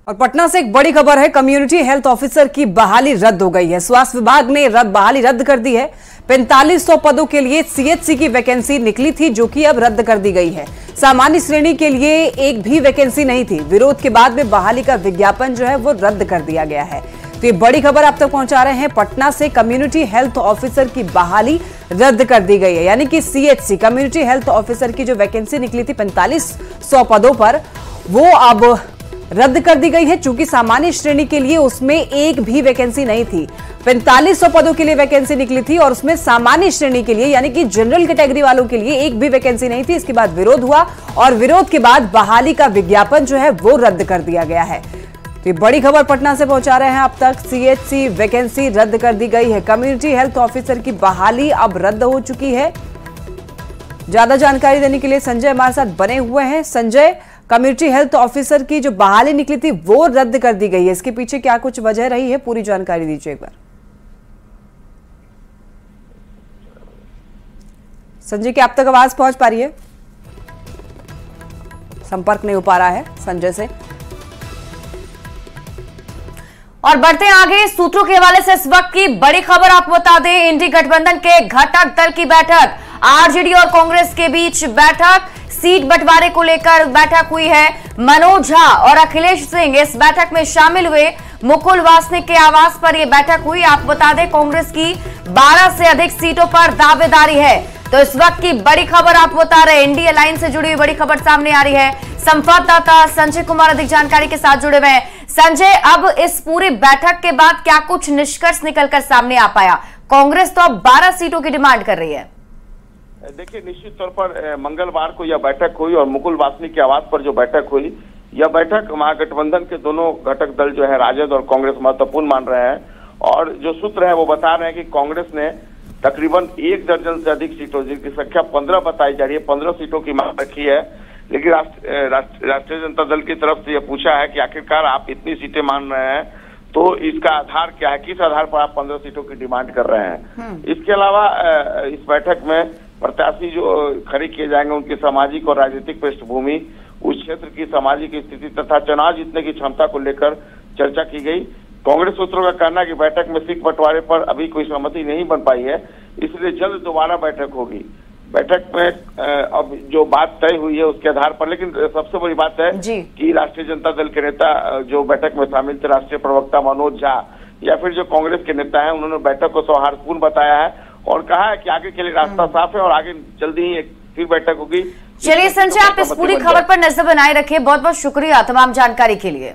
और पटना से एक बड़ी खबर है। कम्युनिटी हेल्थ ऑफिसर की बहाली रद्द हो गई है। स्वास्थ्य विभाग ने बहाली रद्द कर दी है। 4500 पदों के लिए सीएचसी की वैकेंसी निकली थी, जो कि अब रद्द कर दी गई है। सामान्य श्रेणी के लिए एक भी वैकेंसी नहीं थी। विरोध के बाद में बहाली का विज्ञापन जो है वो रद्द कर दिया गया है। तो ये बड़ी खबर आप तक पहुंचा रहे हैं। पटना से कम्युनिटी हेल्थ ऑफिसर की बहाली रद्द कर दी गई है, यानी कि सीएचसी कम्युनिटी हेल्थ ऑफिसर की जो वैकेंसी निकली थी 4500 पदों पर, वो अब रद्द कर दी गई है। चूंकि सामान्य श्रेणी के लिए उसमें एक भी वैकेंसी नहीं थी। 4500 पदों के लिए वैकेंसी निकली थी और उसमें सामान्य श्रेणी के लिए यानी कि जनरल कैटेगरी वालों के लिए एक भी वैकेंसी नहीं थी। इसके बाद विरोध हुआ और विरोध के बाद बहाली का विज्ञापन जो है वो रद्द कर दिया गया है। तो ये बड़ी खबर पटना से पहुंचा रहे हैं अब तक। सीएचसी वैकेंसी रद्द कर दी गई है। कम्युनिटी हेल्थ ऑफिसर की बहाली अब रद्द हो चुकी है। ज्यादा जानकारी देने के लिए संजय हमारे साथ बने हुए हैं। संजय, कम्युनिटी हेल्थ ऑफिसर की जो बहाली निकली थी वो रद्द कर दी गई है, इसके पीछे क्या कुछ वजह रही है, पूरी जानकारी दीजिए एक बार। संजय, क्या आप तक आवाज पहुंच पा रही है? संपर्क नहीं हो पा रहा है संजय से। और बढ़ते हैं आगे, सूत्रों के हवाले से इस वक्त की बड़ी खबर आपको बता दें। इंडी गठबंधन के घटक दल की बैठक, आरजेडी और कांग्रेस के बीच बैठक, सीट बंटवारे को लेकर बैठक हुई है। मनोज झा और अखिलेश सिंह इस बैठक में शामिल हुए। मुकुल वासनिक के आवास पर यह बैठक हुई। आपको बता दें कांग्रेस की 12 से अधिक सीटों पर दावेदारी है। तो इस वक्त की बड़ी खबर आपको बता रहे हैं, इंडी अलायंस से जुड़ी हुई बड़ी खबर सामने आ रही है। संवाददाता संजय कुमार अधिक जानकारी के साथ जुड़े हुए हैं। संजय, अब इस पूरी बैठक के बाद क्या कुछ निष्कर्ष निकलकर सामने आ पाया? कांग्रेस तो अब 12 सीटों की डिमांड कर रही है। देखिए, निश्चित तौर पर मंगलवार को यह बैठक हुई और मुकुल वासनिक के आवास पर जो बैठक हुई, यह बैठक महागठबंधन के दोनों घटक दल जो है राजद और कांग्रेस महत्वपूर्ण मान रहे हैं। और जो सूत्र है वो बता रहे हैं कि कांग्रेस ने तकरीबन 1 दर्जन से अधिक सीटों, जिनकी संख्या 15 बताई जा रही है, 15 सीटों की मांग रखी है। लेकिन राष्ट्रीय जनता दल की तरफ से यह पूछा है कि आखिरकार आप इतनी सीटें मान रहे हैं तो इसका आधार क्या है, किस आधार पर आप 15 सीटों की डिमांड कर रहे हैं। इसके अलावा इस बैठक में प्रत्याशी जो खड़े किए जाएंगे उनकी सामाजिक और राजनीतिक पृष्ठभूमि, उस क्षेत्र की सामाजिक स्थिति तथा चुनाव जीतने की क्षमता को लेकर चर्चा की गई। कांग्रेस सूत्रों का कहना है कि बैठक में सीट बंटवारे पर अभी कोई सहमति नहीं बन पाई है, इसलिए जल्द दोबारा बैठक होगी। बैठक में अब जो बात तय हुई है उसके आधार पर, लेकिन सबसे बड़ी बात है कि राष्ट्रीय जनता दल के नेता जो बैठक में शामिल थे, राष्ट्रीय प्रवक्ता मनोज झा या फिर जो कांग्रेस के नेता हैं, उन्होंने बैठक को सौहार्दपूर्ण बताया है और कहा है कि आगे के लिए रास्ता साफ है और आगे जल्दी ही एक फिर बैठक होगी। चलिए संजय, आप इस पूरी खबर पर नजर बनाए रखिए। बहुत बहुत शुक्रिया तमाम जानकारी के लिए।